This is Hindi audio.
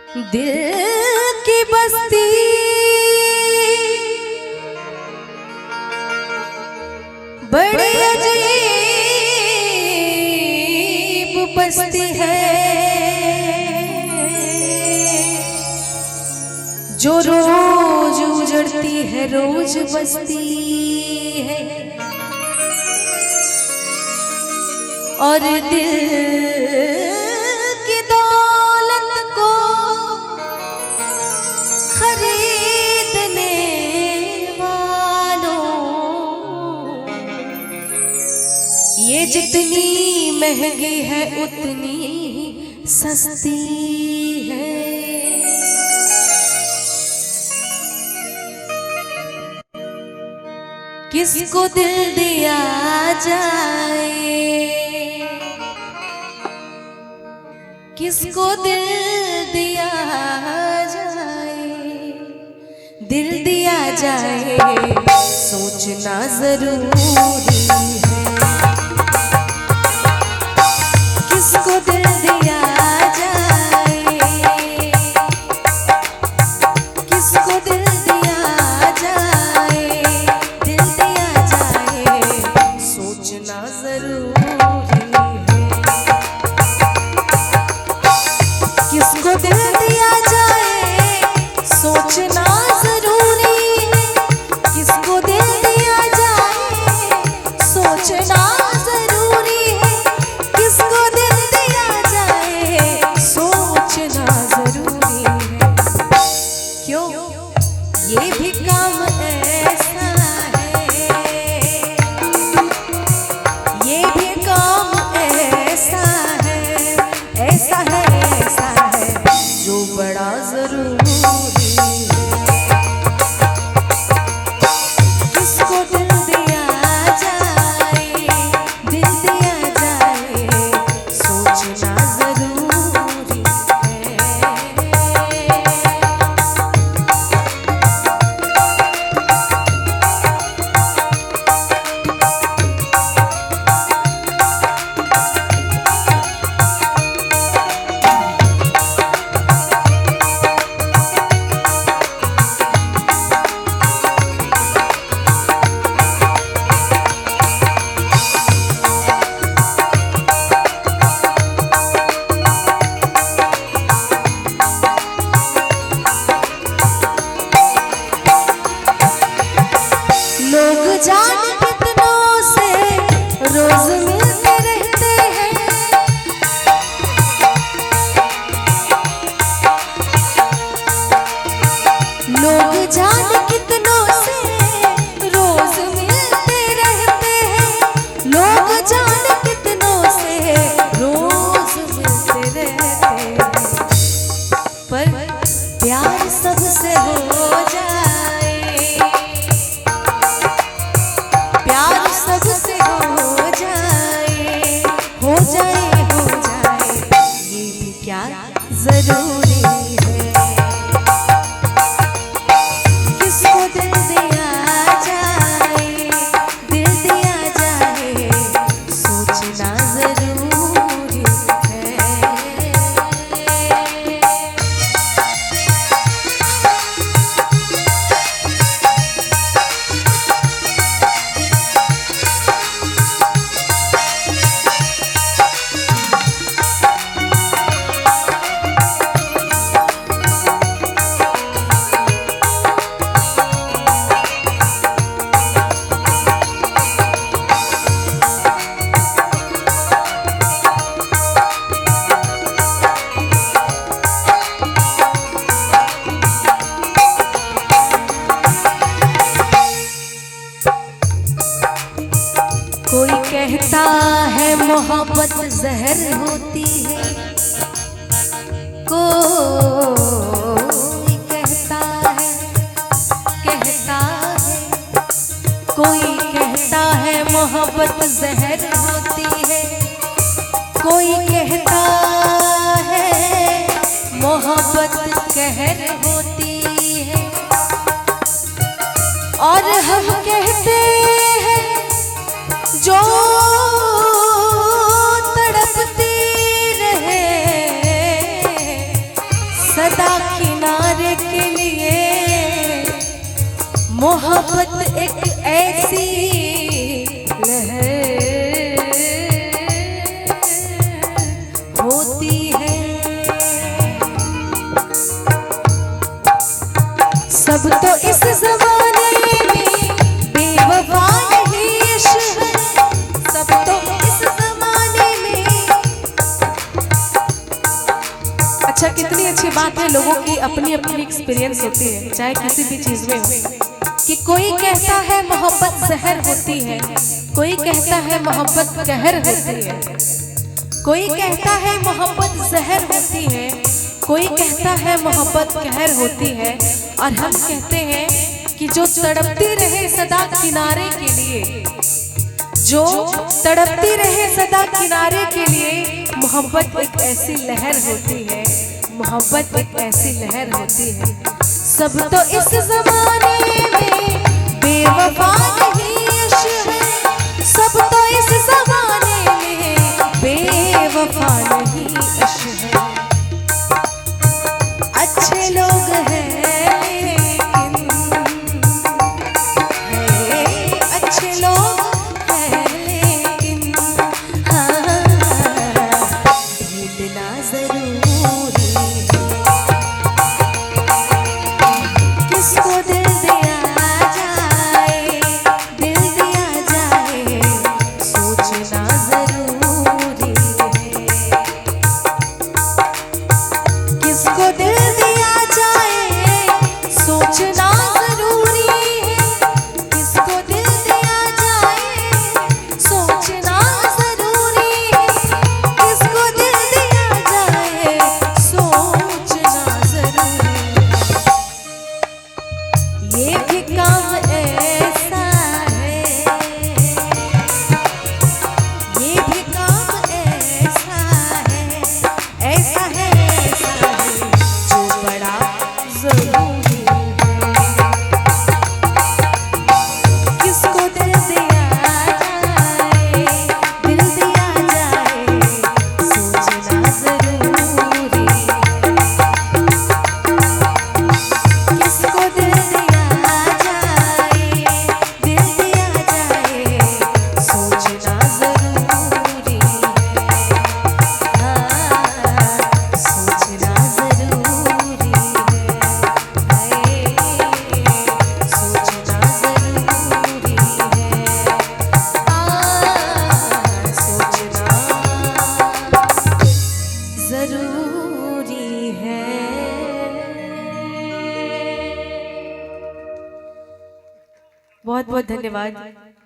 दिल की बस्ती बड़ी अजीब बस्ती है, जो रोज उजड़ती है रोज बस्ती है। और दिल की दौलत को खरीदने वालों, ये जितनी महंगी है उतनी सस्ती है। किसको दिल दिया जाए, किसको दिल दिया जाए, दिल दिया जाए सोचना जरूरी है। किसको दिल दिया जाए, किसको दिल दिया जाए, दिल दिया जाए सोचना जरूरी है। किसको दिल दिया जाए सोचना जरूरी है। किसको दिल दिया जाए सोचना जरूरी है। किसको दिल दिया जाए सोचना जरूरी है। क्यों ये भी काम ऐसा है, ये भी काम ऐसा है, ऐसा है, ऐसा है जो बड़ा जरूरी है। किसको दिल दिया जाए, दिल दिया जाए सोचना जरूरी है। लोग जान कितनों से रोज मिलते रहते हैं, लोग जान कितनों से रोज मिलते रहते हैं, लोग जान कितनों से रोज मिलते रहते हैं। पर प्यार सबसे हो जाए, प्यार सबसे हो जाए, हो जाए, हो जाए ये भी क्या जरूरी है। किसको दिल दिया जाए, दिल दिया जाए सोचना जरूरी है। कोई कहता है मोहब्बत जहर होती है, कोई कहता है, कोई कहता है मोहब्बत जहर होती है, कोई कहता है मोहब्बत कहर होती है। और हम कहते हैं जो तड़पती रहे सदा किनारे के लिए मोहब्बत एक ऐसी लहर होती है। सब तो इस जमाने में बेवफा नहीं इश्क है, सब तो इस जमाने में। अच्छा, कितनी अच्छी बात है, लोगों की अपनी अपनी एक्सपीरियंस होती है, चाहे किसी भी चीज में हो। कि कोई कहता है मोहब्बत जहर होती है, कोई कहता है मोहब्बत कहर होती है, कोई कहता है मोहब्बत जहर होती है, कोई कहता है मोहब्बत कहर होती है। और हम कहते हैं कि जो तड़पती रहे सदा किनारे के लिए, जो तड़पती रहे सदा किनारे के लिए, मोहब्बत एक ऐसी लहर होती है, मोहब्बत एक ऐसी लहर होती है। सब तो इस जमाने में बेवफा नहीं इश्क है, सब तो इस जमाने में बेवफा नहीं इश्क है। अच्छे लोग हैं लेकिन अच्छे लोग हैं लेकिन हाँ, भूलना जरूरी है। किसको दिल दिया जाए, दिल दिया जाए, सोचना जरूरी है। किसको दिल दिया जाए, सोचना जरूरी है। किसको दिल दिया जाए, सोचना जरूरी है। किसको दिल दिया जाए, सोचना जरूरी है। ये भी काम ऐसा है, ये भी काम ऐसा है, ऐसा है, ऐसा है, जो बड़ा जरूरी है। किसको दिल दिया जाए, दिल दिया जाए, सोचना जरूरी है। किसको दिल दिया जाए, दिल दिया जाए, सोचना जरूरी है। हाँ, सोचना जरूरी है, सोचना जरूरी है। सोचना जरूरी है। बहुत बहुत धन्यवाद।